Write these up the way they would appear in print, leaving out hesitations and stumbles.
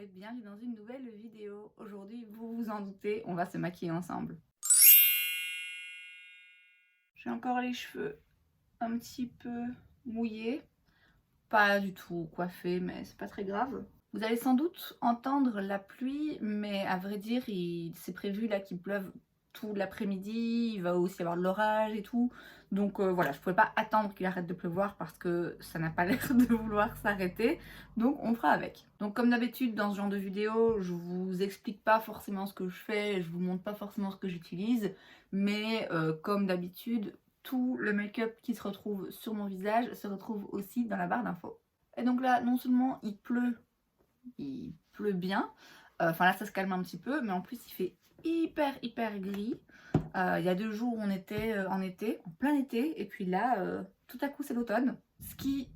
et bienvenue dans une nouvelle vidéo. Aujourd'hui, vous vous en doutez, on va se maquiller ensemble. J'ai encore les cheveux un petit peu mouillés, pas du tout coiffés, mais c'est pas très grave. Vous allez sans doute entendre la pluie, mais à vrai dire, c'est prévu là qu'il pleuve tout l'après-midi, il va aussi y avoir de l'orage et tout. Donc voilà, je pouvais pas attendre qu'il arrête de pleuvoir parce que ça n'a pas l'air de vouloir s'arrêter. Donc on fera avec. Donc comme d'habitude dans ce genre de vidéo, je vous explique pas forcément ce que je fais, je vous montre pas forcément ce que j'utilise, mais comme d'habitude, tout le make-up qui se retrouve sur mon visage se retrouve aussi dans la barre d'infos. Et donc là, non seulement il pleut bien, enfin là ça se calme un petit peu, mais en plus il fait hyper gris. Il y a 2 jours on était en été, en plein été, et puis là tout à coup c'est l'automne, ce qui,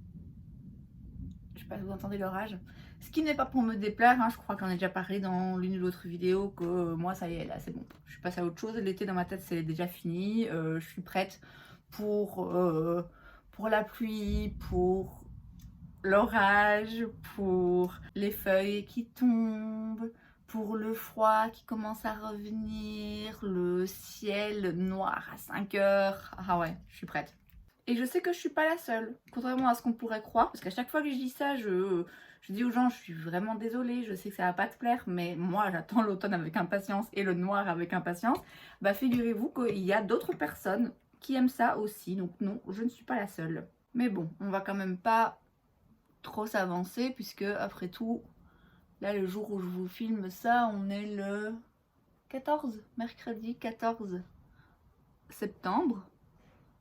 je sais pas si vous entendez l'orage, ce qui n'est pas pour me déplaire, hein. Je crois qu'on a déjà parlé dans l'une ou l'autre vidéo que moi ça y est, là c'est bon, je suis passée à autre chose, l'été dans ma tête c'est déjà fini, je suis prête pour la pluie, pour l'orage, pour les feuilles qui tombent, pour le froid qui commence à revenir, le ciel noir à 5 heures. Ah ouais, je suis prête. Et je sais que je suis pas la seule, contrairement à ce qu'on pourrait croire, parce qu'à chaque fois que je dis ça, je dis aux gens, je suis vraiment désolée, je sais que ça va pas te plaire, mais moi j'attends l'automne avec impatience et le noir avec impatience. Bah figurez-vous qu'il y a d'autres personnes qui aiment ça aussi, donc non, je ne suis pas la seule. Mais bon, on va quand même pas trop s'avancer puisque après tout, là le jour où je vous filme ça, on est le 14, mercredi 14 septembre.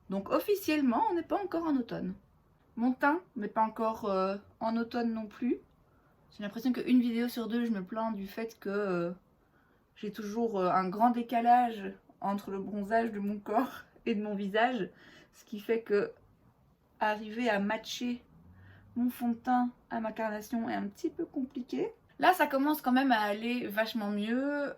Donc officiellement, on n'est pas encore en automne. Mon teint n'est pas encore en automne non plus. J'ai l'impression qu'une vidéo sur 2, je me plains du fait que j'ai toujours un grand décalage entre le bronzage de mon corps et de mon visage. Ce qui fait que arriver à matcher mon fond de teint à ma carnation est un petit peu compliqué. Là, ça commence quand même à aller vachement mieux.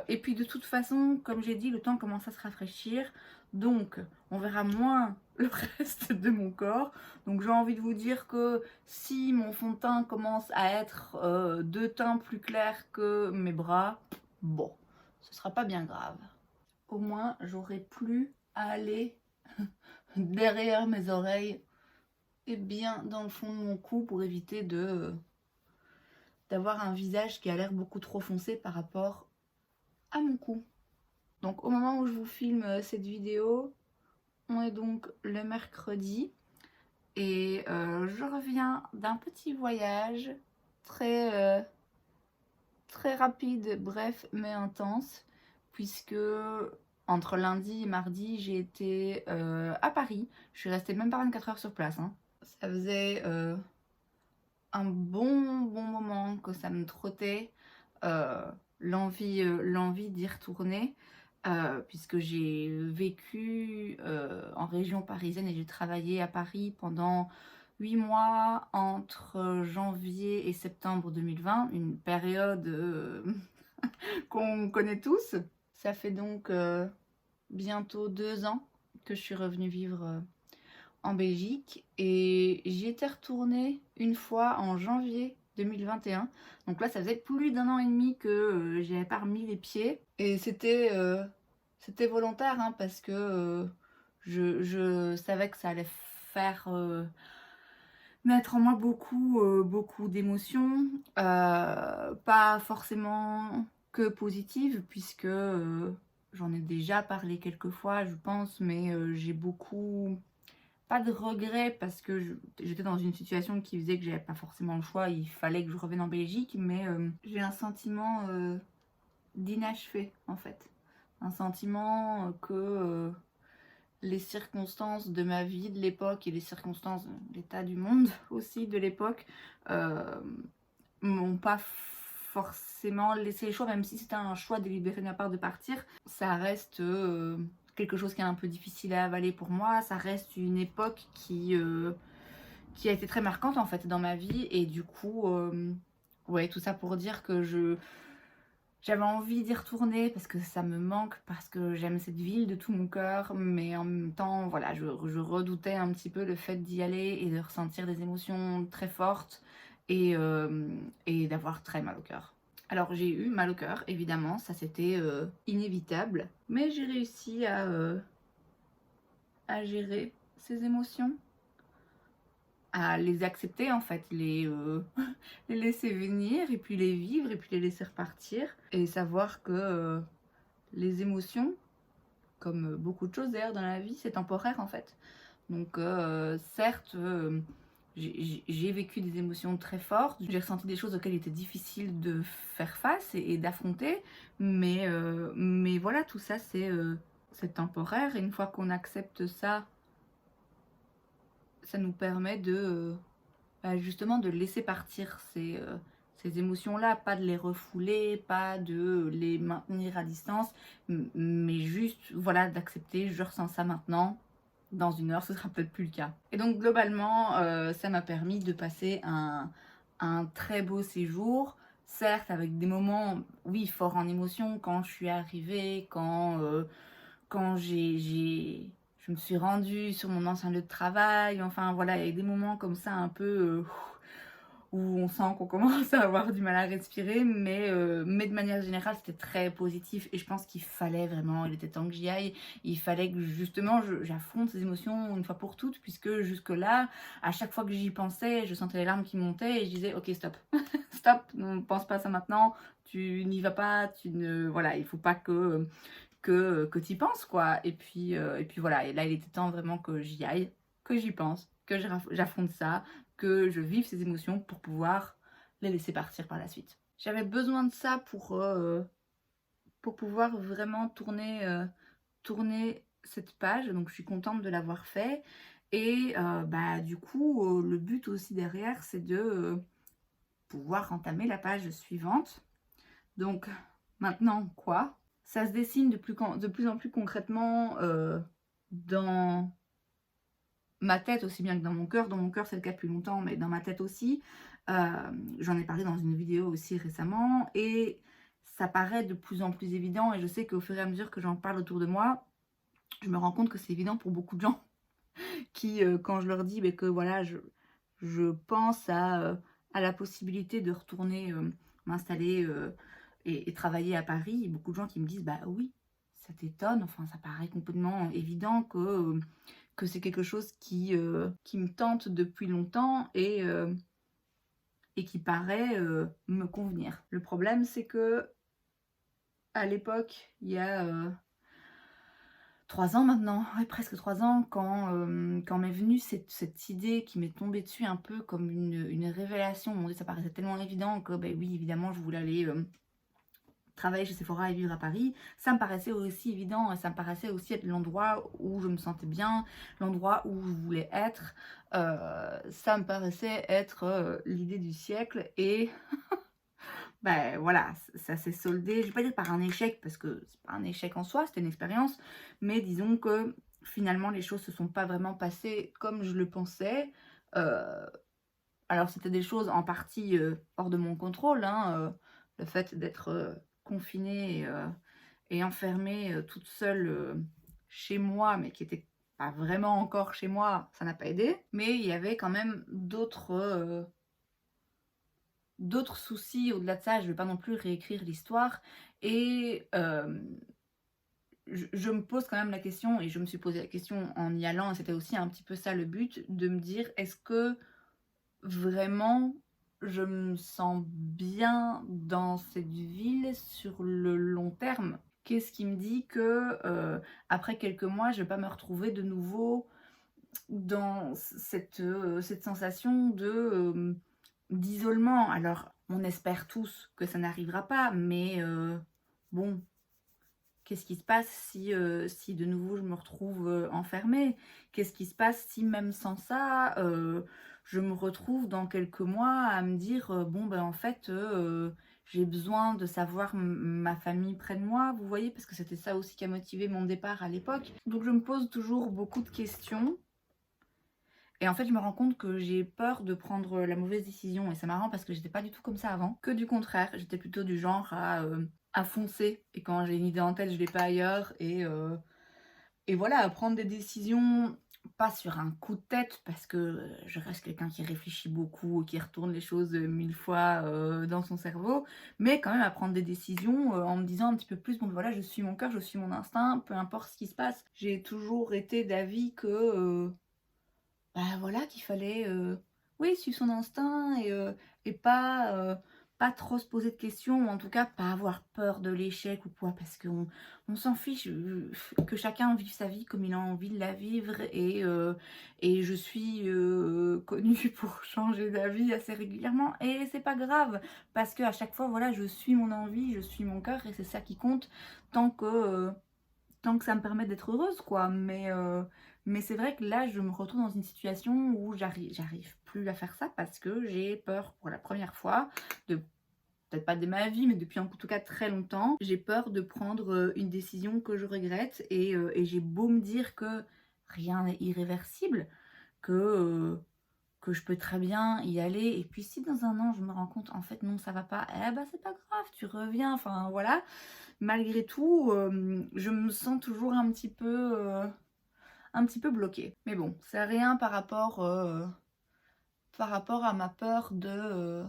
Et puis de toute façon, comme j'ai dit, le temps commence à se rafraîchir. Donc, on verra moins le reste de mon corps. Donc, j'ai envie de vous dire que si mon fond de teint commence à être de teint plus clair que mes bras, bon, ce sera pas bien grave. Au moins, j'aurai plus à aller derrière mes oreilles et bien dans le fond de mon cou pour éviter d'avoir un visage qui a l'air beaucoup trop foncé par rapport à mon cou. Donc au moment où je vous filme cette vidéo, on est donc le mercredi et je reviens d'un petit voyage très rapide, bref mais intense, puisque entre lundi et mardi j'ai été à Paris. Je suis restée même pas 24 heures sur place, hein. Ça faisait un bon moment que ça me trottait, l'envie d'y retourner, puisque j'ai vécu en région parisienne et j'ai travaillé à Paris pendant 8 mois entre janvier et septembre 2020, une période qu'on connaît tous. Ça fait donc bientôt 2 ans que je suis revenue vivre en Belgique et j'y étais retournée une fois en janvier 2021. Donc là ça faisait plus d'1 an et demi que j'y avais pas remis les pieds et c'était volontaire, hein, parce que je savais que ça allait faire naître en moi beaucoup d'émotions, pas forcément que positives puisque j'en ai déjà parlé quelques fois je pense, mais j'ai beaucoup, pas de regrets parce que j'étais dans une situation qui faisait que j'avais pas forcément le choix, il fallait que je revienne en Belgique, mais j'ai un sentiment d'inachevé en fait. Un sentiment que les circonstances de ma vie de l'époque et les circonstances de l'état du monde aussi de l'époque m'ont pas forcément laissé le choix, même si c'était un choix délibéré de ma part de partir. Ça reste quelque chose qui est un peu difficile à avaler pour moi, ça reste une époque qui a été très marquante en fait dans ma vie et du coup, ouais, tout ça pour dire que j'avais envie d'y retourner parce que ça me manque, parce que j'aime cette ville de tout mon cœur, mais en même temps, voilà, je redoutais un petit peu le fait d'y aller et de ressentir des émotions très fortes et d'avoir très mal au cœur. Alors j'ai eu mal au cœur, évidemment, ça c'était inévitable, mais j'ai réussi à gérer ces émotions, à les accepter en fait, les laisser venir et puis les vivre et puis les laisser repartir et savoir que les émotions, comme beaucoup de choses d'ailleurs dans la vie, c'est temporaire en fait. Donc certes, j'ai vécu des émotions très fortes, j'ai ressenti des choses auxquelles il était difficile de faire face et d'affronter, mais voilà, tout ça c'est temporaire et une fois qu'on accepte ça, ça nous permet de justement de laisser partir ces émotions-là, pas de les refouler, pas de les maintenir à distance, mais juste voilà d'accepter, je ressens ça maintenant. Dans une heure, ce sera peut-être plus le cas. Et donc globalement, ça m'a permis de passer un très beau séjour, certes avec des moments, oui, forts en émotion, quand je suis arrivée, quand je me suis rendue sur mon ancien lieu de travail, enfin voilà, il y a des moments comme ça un peu où on sent qu'on commence à avoir du mal à respirer, mais de manière générale, c'était très positif et je pense qu'il fallait vraiment, il était temps que j'y aille, il fallait que justement j'affronte ces émotions une fois pour toutes, puisque jusque-là, à chaque fois que j'y pensais, je sentais les larmes qui montaient et je disais, ok, stop, stop, ne pense pas à ça maintenant, tu n'y vas pas, tu ne... Voilà, il faut pas que tu y penses, quoi. Et puis voilà, et là, il était temps vraiment que j'y aille, que j'y pense, que j'affronte ça, que je vive ces émotions pour pouvoir les laisser partir par la suite. J'avais besoin de ça pour pouvoir vraiment tourner cette page, donc je suis contente de l'avoir fait. Et bah, du coup, le but aussi derrière, c'est de pouvoir entamer la page suivante. Donc maintenant, quoi? Ça se dessine de plus en plus concrètement dans ma tête aussi bien que dans mon cœur. Dans mon cœur, c'est le cas depuis longtemps, mais dans ma tête aussi. J'en ai parlé dans une vidéo aussi récemment et ça paraît de plus en plus évident et je sais qu'au fur et à mesure que j'en parle autour de moi, je me rends compte que c'est évident pour beaucoup de gens qui, quand je leur dis que voilà, je pense à la possibilité de retourner m'installer et travailler à Paris, il y a beaucoup de gens qui me disent bah oui, ça t'étonne, enfin ça paraît complètement évident que c'est quelque chose qui me tente depuis longtemps et qui paraît me convenir. Le problème c'est que à l'époque, il y a 3 ans maintenant, ouais, presque 3 ans, quand m'est venue cette idée qui m'est tombée dessus un peu comme une révélation. Mon Dieu, ça paraissait tellement évident que, ben oui, évidemment, je voulais aller travailler chez Sephora et vivre à Paris. Ça me paraissait aussi évident et ça me paraissait aussi être l'endroit où je me sentais bien, l'endroit où je voulais être. Ça me paraissait être l'idée du siècle et ben voilà, ça s'est soldé, je vais pas dire par un échec, parce que c'est pas un échec en soi, c'était une expérience, mais disons que finalement les choses se sont pas vraiment passées comme je le pensais. Alors c'était des choses en partie hors de mon contrôle, hein, le fait d'être confinée et enfermée toute seule chez moi, mais qui était pas vraiment encore chez moi, ça n'a pas aidé. Mais il y avait quand même d'autres soucis au-delà de ça, je ne vais pas non plus réécrire l'histoire. Et je me pose quand même la question, et je me suis posé la question en y allant, et c'était aussi un petit peu ça le but, de me dire, est-ce que vraiment je me sens bien dans cette ville sur le long terme? Qu'est-ce qui me dit que après quelques mois, je ne vais pas me retrouver de nouveau dans cette sensation d'isolement? Alors, on espère tous que ça n'arrivera pas, mais bon, qu'est-ce qui se passe si de nouveau je me retrouve enfermée? Qu'est-ce qui se passe si même sans ça, je me retrouve dans quelques mois à me dire bon ben en fait j'ai besoin de savoir ma famille près de moi, vous voyez, parce que c'était ça aussi qui a motivé mon départ à l'époque. Donc je me pose toujours beaucoup de questions. Et en fait, je me rends compte que j'ai peur de prendre la mauvaise décision. Et c'est marrant parce que j'étais pas du tout comme ça avant. Que du contraire, j'étais plutôt du genre à foncer. Et quand j'ai une idée en tête, je l'ai pas ailleurs. Et voilà, à prendre des décisions pas sur un coup de tête parce que je reste quelqu'un qui réfléchit beaucoup, qui retourne les choses 1000 fois dans son cerveau, mais quand même à prendre des décisions en me disant un petit peu plus, bon voilà, je suis mon cœur, je suis mon instinct, peu importe ce qui se passe. J'ai toujours été d'avis que, bah voilà, qu'il fallait, oui, suivre son instinct et pas trop se poser de questions, ou en tout cas pas avoir peur de l'échec ou quoi, parce qu'on s'en fiche, que chacun vive sa vie comme il a envie de la vivre et je suis, connue pour changer d'avis assez régulièrement et c'est pas grave parce qu'à chaque fois, voilà, je suis mon envie, je suis mon cœur et c'est ça qui compte tant que, heu tant que ça me permet d'être heureuse quoi, mais c'est vrai que là, je me retrouve dans une situation où j'arrive plus à faire ça parce que j'ai peur pour la première fois de peut-être pas de ma vie, mais depuis en tout cas très longtemps, j'ai peur de prendre, une décision que je regrette et j'ai beau me dire que rien n'est irréversible, que, que je peux très bien y aller et puis si dans un an je me rends compte en fait non ça va pas, eh bah, c'est pas grave, tu reviens, enfin voilà. Malgré tout, je me sens toujours un petit peu bloquée. Mais bon, c'est rien par rapport à ma peur de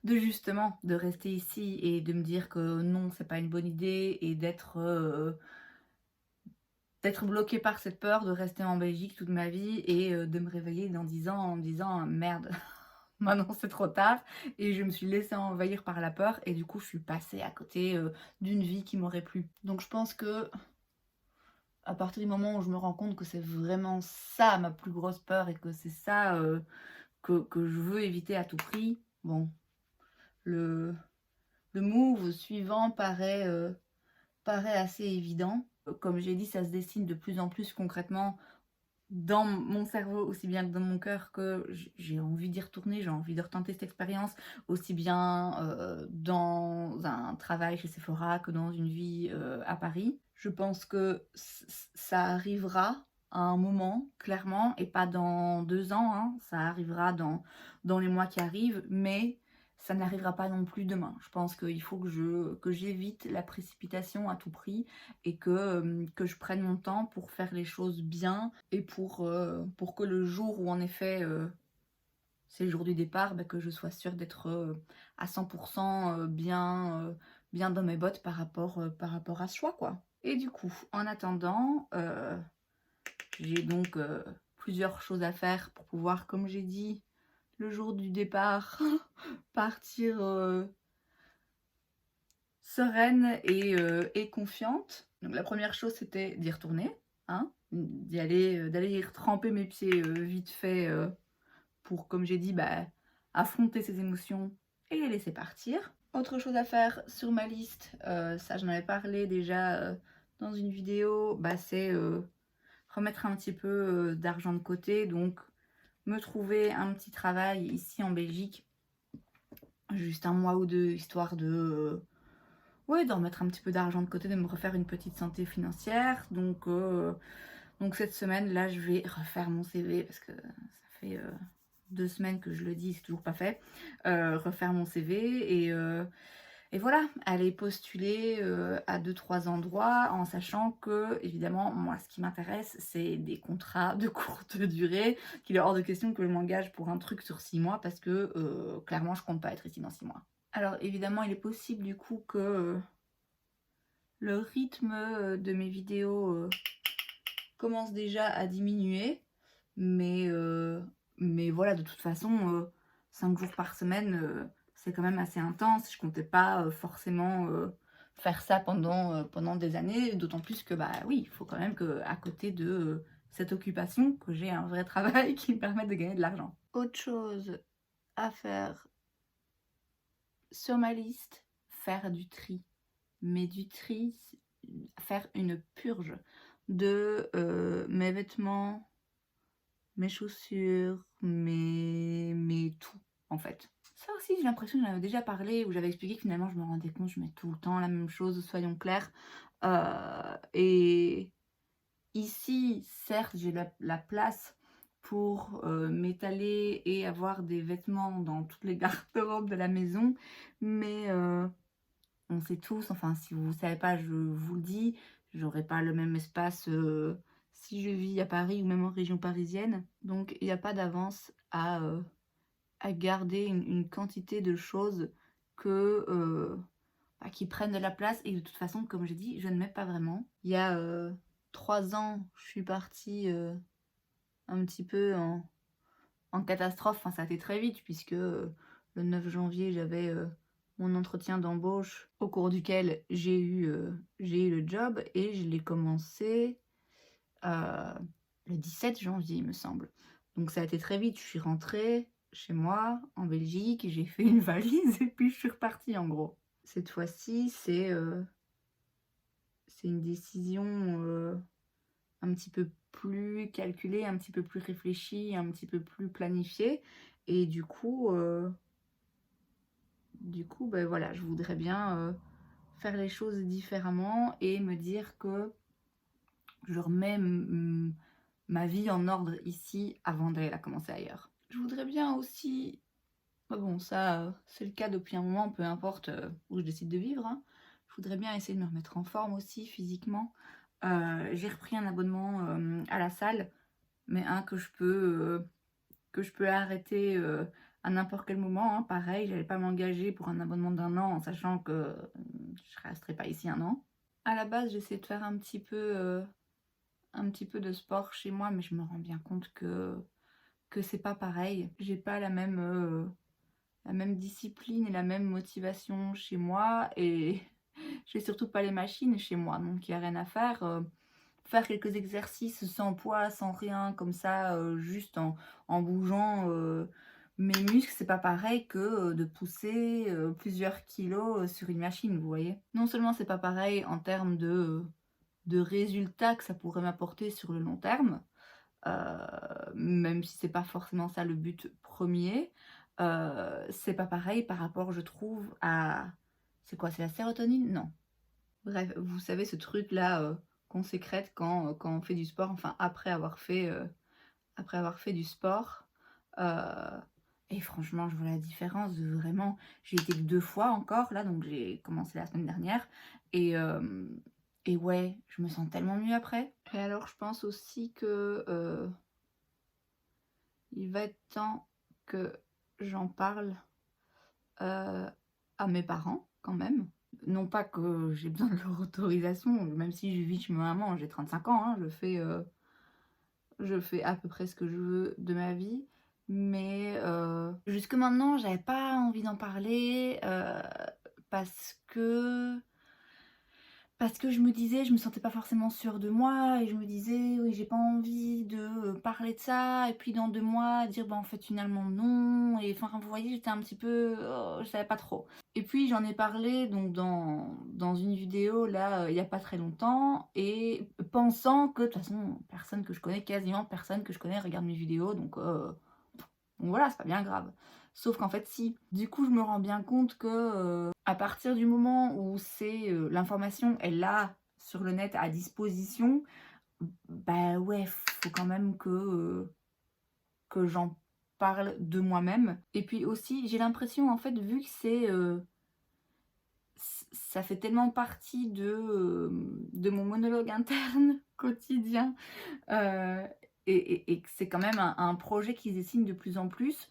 justement, de rester ici et de me dire que non, c'est pas une bonne idée et d'être bloquée par cette peur de rester en Belgique toute ma vie et de me réveiller dans 10 ans en me disant: «Merde, maintenant c'est trop tard» et je me suis laissée envahir par la peur et du coup, je suis passée à côté, d'une vie qui m'aurait plu. Donc je pense que à partir du moment où je me rends compte que c'est vraiment ça ma plus grosse peur et que c'est ça, que je veux éviter à tout prix, bon, le le move suivant paraît assez évident. Comme j'ai dit, ça se dessine de plus en plus concrètement dans mon cerveau, aussi bien que dans mon cœur, que j'ai envie d'y retourner, j'ai envie de retenter cette expérience, aussi bien, dans un travail chez Sephora que dans une vie, à Paris. Je pense que ça arrivera à un moment, clairement, et pas dans 2 ans, hein, ça arrivera dans les mois qui arrivent, mais ça n'arrivera pas non plus demain. Je pense qu'il faut que j'évite la précipitation à tout prix et que je prenne mon temps pour faire les choses bien et pour que le jour où en effet, c'est le jour du départ, bah, que je sois sûre d'être, à 100 bien dans mes bottes par rapport à ce choix, quoi. Et du coup, en attendant, j'ai donc, plusieurs choses à faire pour pouvoir, comme j'ai dit, le jour du départ, partir, sereine et confiante. Donc la première chose, c'était d'y retourner, hein, d'y aller, d'aller y tremper mes pieds, vite fait, pour, comme j'ai dit, bah, affronter ces émotions et les laisser partir. Autre chose à faire sur ma liste, ça j'en avais parlé déjà, dans une vidéo, bah, c'est, remettre un petit peu, d'argent de côté, donc me trouver un petit travail ici en Belgique, juste 1 mois ou 2, histoire de, ouais, d'en mettre un petit peu d'argent de côté, de me refaire une petite santé financière. Donc cette semaine, là, je vais refaire mon CV parce que ça fait 2 semaines que je le dis, c'est toujours pas fait. Refaire mon CV et voilà, aller postuler à 2-3 endroits en sachant que, évidemment, moi, ce qui m'intéresse, c'est des contrats de courte durée, qu'il est hors de question que je m'engage pour un truc sur 6 mois parce que clairement, je compte pas être ici dans 6 mois. Alors évidemment, il est possible du coup que le rythme de mes vidéos commence déjà à diminuer, mais, mais voilà, de toute façon, 5 jours par semaine, c'est quand même assez intense. Je comptais pas forcément faire ça pendant des années, d'autant plus que, bah oui, il faut quand même qu'à côté de cette occupation, que j'ai un vrai travail qui me permette de gagner de l'argent. Autre chose à faire sur ma liste, faire du tri. Mais du tri, faire une purge de mes vêtements, mes chaussures, mes tout en fait. Ça aussi, j'ai l'impression que j'en avais déjà parlé, où j'avais expliqué que finalement je me rendais compte, je mets tout le temps la même chose, soyons clairs. Et ici, certes, j'ai la place pour m'étaler et avoir des vêtements dans toutes les garde-robes de la maison, mais on sait tous, enfin si vous ne savez pas, je vous le dis, j'aurai pas le même espace si je vis à Paris ou même en région parisienne. Donc il n'y a pas d'avance à garder une quantité de choses que, qui prennent de la place et de toute façon, comme j'ai dit, je ne mets pas vraiment. Il y a 3 ans, je suis partie un petit peu en catastrophe. Enfin, ça a été très vite puisque le 9 janvier, j'avais mon entretien d'embauche au cours duquel j'ai eu le job et je l'ai commencé le 17 janvier, il me semble. Donc ça a été très vite. Je suis rentrée chez moi en Belgique, j'ai fait une valise et puis je suis repartie en gros. Cette fois-ci, c'est une décision un petit peu plus calculée, un petit peu plus réfléchie, un petit peu plus planifiée. Et du coup, ben voilà, je voudrais bien faire les choses différemment et me dire que je remets ma vie en ordre ici avant d'aller la commencer ailleurs. Je voudrais bien aussi, bon ça c'est le cas depuis un moment, peu importe où je décide de vivre, hein. Je voudrais bien essayer de me remettre en forme aussi physiquement. J'ai repris un abonnement à la salle, mais un que je peux arrêter à n'importe quel moment, hein. Pareil, j'allais pas m'engager pour un abonnement d'1 an en sachant que je resterai pas ici 1 an. À la base, j'essaie de faire un petit peu de sport chez moi, mais je me rends bien compte que c'est pas pareil. J'ai pas la même discipline et la même motivation chez moi et j'ai surtout pas les machines chez moi, donc il y a rien à faire. Faire quelques exercices sans poids, sans rien, comme ça, juste en bougeant mes muscles, c'est pas pareil que de pousser plusieurs kilos sur une machine, vous voyez. Non seulement c'est pas pareil en termes de résultats que ça pourrait m'apporter sur le long terme, même si c'est pas forcément ça le but premier, c'est pas pareil par rapport, je trouve, à... C'est quoi? C'est la sérotonine? Non. Bref, vous savez ce truc-là qu'on sécrète quand on fait du sport, enfin après avoir fait du sport. Heu et franchement, je vois la différence, vraiment. J'ai été que 2 fois encore là, donc j'ai commencé la semaine dernière et ouais, je me sens tellement mieux après. Et alors je pense aussi que, il va être temps que j'en parle, à mes parents quand même. Non pas que j'ai besoin de leur autorisation, même si je vis chez ma maman, j'ai 35 ans, hein, je fais à peu près ce que je veux de ma vie. Mais jusque maintenant, j'avais pas envie d'en parler parce que je me disais, je me sentais pas forcément sûre de moi et je me disais: «Oui, j'ai pas envie de parler de ça et puis dans 2 mois dire: bah, en fait, finalement non» et enfin, vous voyez, j'étais un petit peu, je savais pas trop. Et puis j'en ai parlé donc dans une vidéo là, il y a pas très longtemps et pensant que de toute façon, personne que je connais, quasiment personne que je connais regarde mes vidéos donc voilà, c'est pas bien grave. Sauf qu'en fait si. Du coup, je me rends bien compte que, à partir du moment où c'est, l'information est là, sur le net, à disposition, bah ouais, faut quand même que j'en parle de moi-même. Et puis aussi, j'ai l'impression en fait, vu que c'est, ça fait tellement partie de mon monologue interne quotidien, heu et que c'est quand même un projet qui se dessine de plus en plus.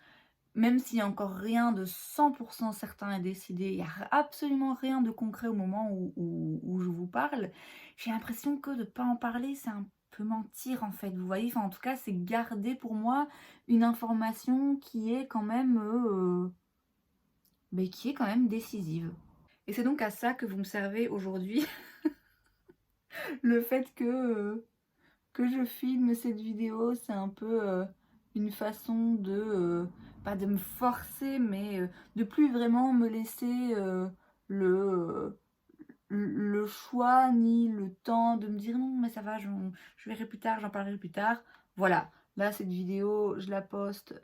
Même s'il y a encore rien de 100 certain et décidé, il y a absolument rien de concret au moment où je vous parle, j'ai l'impression que de ne pas en parler, c'est un peu mentir en fait, vous voyez? Enfin, en tout cas, c'est garder pour moi une information qui est quand même, qui est quand même décisive. Et c'est donc à ça que vous me servez aujourd'hui, le fait que je filme cette vidéo, c'est un peu une façon pas de me forcer, mais de plus vraiment me laisser le, le choix ni le temps de me dire non, mais ça va, je verrai plus tard, j'en parlerai plus tard. Voilà, là, cette vidéo, je la poste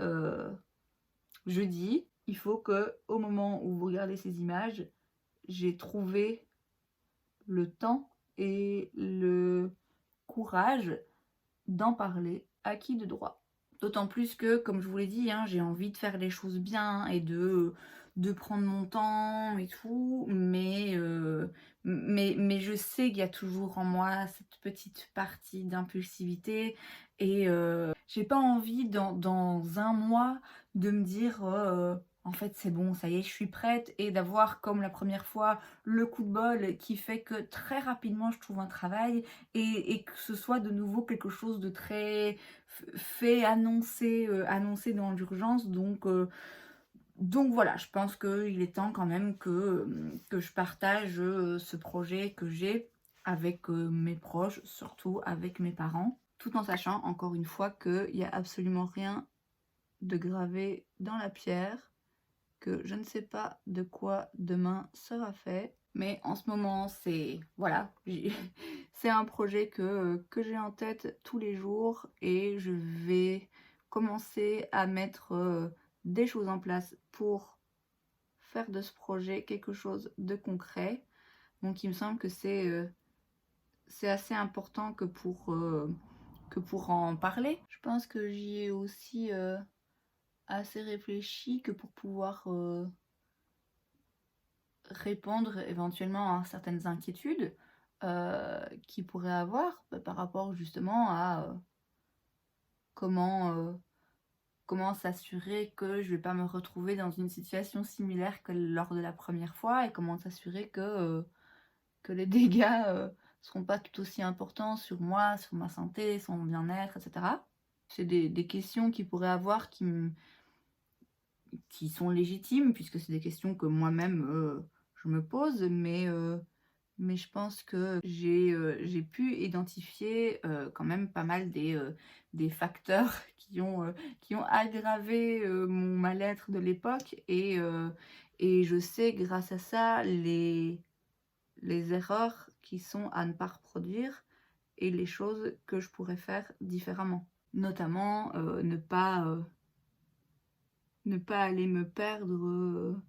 jeudi. Il faut que, au moment où vous regardez ces images, j'ai trouvé le temps et le courage d'en parler à qui de droit. D'autant plus que, comme je vous l'ai dit, hein, j'ai envie de faire les choses bien et de de prendre mon temps et tout, mais je sais qu'il y a toujours en moi cette petite partie d'impulsivité et j'ai pas envie dans un mois de me dire: en fait c'est bon, ça y est, je suis prête» et d'avoir comme la première fois le coup de bol qui fait que très rapidement je trouve un travail et que ce soit de nouveau quelque chose de très fait, annoncé dans l'urgence donc voilà, je pense qu'il est temps quand même que je partage, ce projet que j'ai avec, mes proches, surtout avec mes parents, tout en sachant encore une fois qu'il y a absolument rien de gravé dans la pierre, que je ne sais pas de quoi demain sera fait. Mais en ce moment, c'est voilà, c'est un projet que j'ai en tête tous les jours et je vais commencer à mettre, des choses en place pour faire de ce projet quelque chose de concret. Donc il me semble que c'est assez important que pour en parler. Je pense que j'y ai aussi, assez réfléchi que pour pouvoir, répondre éventuellement à certaines inquiétudes, qu'ils pourraient avoir, bah, par rapport justement à, comment, comment s'assurer que je vais pas me retrouver dans une situation similaire que lors de la première fois et comment s'assurer que les dégâts, seront pas tout aussi importants sur moi, sur ma santé, sur mon bien-être et cetera. C'est des questions qu'ils pourraient avoir qui sont légitimes puisque c'est des questions que moi-même, je me pose, mais je pense que j'ai pu identifier, quand même pas mal des facteurs qui ont aggravé, mon mal-être de l'époque et je sais grâce à ça les erreurs qui sont à ne pas reproduire et les choses que je pourrais faire différemment. Notamment, ne pas aller me perdre,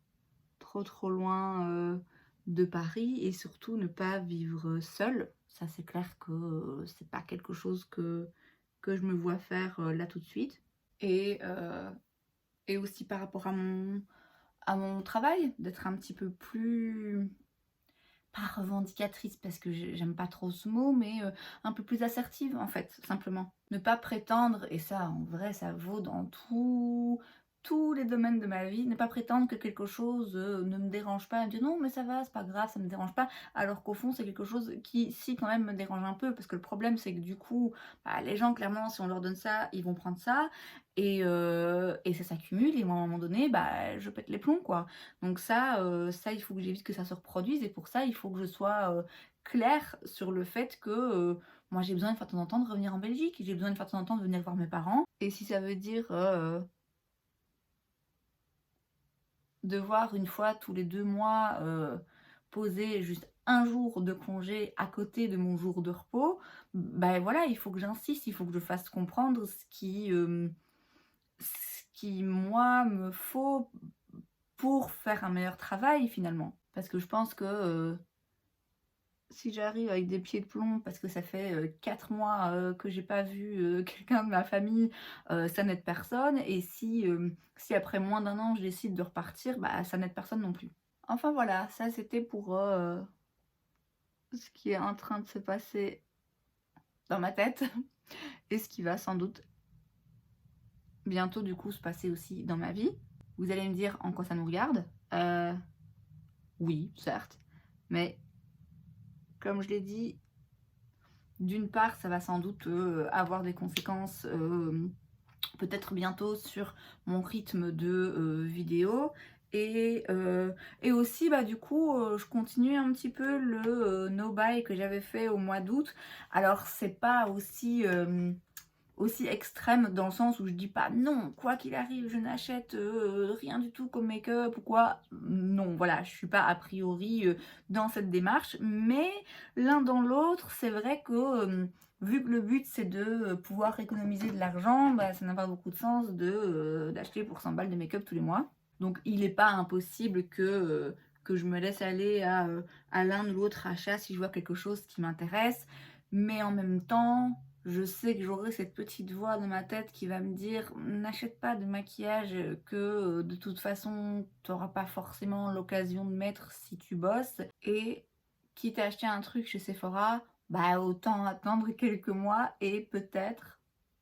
trop loin, de Paris et surtout ne pas vivre seule. Ça, c'est clair que, c'est pas quelque chose que je me vois faire, là tout de suite et heu et aussi par rapport à mon travail, d'être un petit peu plus pas revendicatrice parce que j'aime pas trop ce mot, mais un peu plus assertive en fait, simplement. Ne pas prétendre, et ça en vrai ça vaut dans tous les domaines de ma vie, ne pas prétendre que quelque chose ne me dérange pas, et me dire non mais ça va, c'est pas grave, ça me dérange pas, alors qu'au fond c'est quelque chose qui si quand même me dérange un peu, parce que le problème c'est que du coup, bah, les gens clairement si on leur donne ça, ils vont prendre ça, et ça s'accumule et moi à un moment donné, bah, je pète les plombs quoi. Donc ça, il faut que j'évite que ça se reproduise et pour ça, il faut que je sois, claire sur le fait que, moi j'ai besoin une fois de temps en temps de revenir en Belgique, j'ai besoin une fois de temps en temps de venir voir mes parents et si ça veut dire, devoir une fois tous les 2 mois, poser juste un jour de congé à côté de mon jour de repos, bah, voilà, il faut que j'insiste, il faut que je fasse comprendre ce qui moi me faut pour faire un meilleur travail finalement. Parce que je pense que, si j'arrive avec des pieds de plomb parce que ça fait, 4 mois, que j'ai pas vu, quelqu'un de ma famille, ça n'aide personne et si après moins d'un an je décide de repartir, bah, ça n'aide personne non plus. Enfin voilà, ça c'était pour, ce qui est en train de se passer dans ma tête et ce qui va sans doute bientôt du coup se passer aussi dans ma vie. Vous allez me dire en quoi ça nous regarde? Oui, certes, mais comme je l'ai dit, d'une part, ça va sans doute, avoir des conséquences, peut-être bientôt sur mon rythme de, vidéos et aussi, bah, du coup, je continue un petit peu le, no buy que j'avais fait au mois d'août. Alors c'est pas aussi, aussi extrême dans le sens où je dis pas non, quoi qu'il arrive, je n'achète rien du tout comme make-up ou quoi. Non, voilà, je suis pas a priori dans cette démarche, mais l'un dans l'autre, c'est vrai que vu que le but c'est de pouvoir économiser de l'argent, bah, ça n'a pas beaucoup de sens de d'acheter pour 100 balles de make-up tous les mois. Donc il n'est pas impossible que je me laisse aller à l'un ou l'autre achat si je vois quelque chose qui m'intéresse, mais en même temps je sais que j'aurai cette petite voix dans ma tête qui va me dire n'achète pas de maquillage que de toute façon tu n'auras pas forcément l'occasion de mettre si tu bosses, et quitte à acheter un truc chez Sephora, bah autant attendre quelques mois et peut-être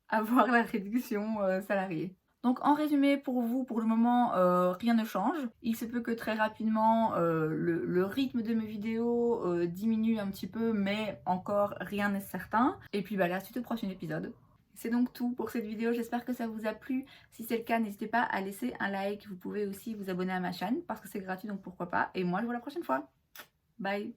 avoir la réduction salariée. Donc en résumé, pour vous, pour le moment, rien ne change. Il se peut que très rapidement, le rythme de mes vidéos diminue un petit peu, mais encore rien n'est certain. Et puis bah, la suite au prochain épisode. C'est donc tout pour cette vidéo, j'espère que ça vous a plu. Si c'est le cas, n'hésitez pas à laisser un like. Vous pouvez aussi vous abonner à ma chaîne parce que c'est gratuit, donc pourquoi pas. Et moi, je vous vois la prochaine fois. Bye!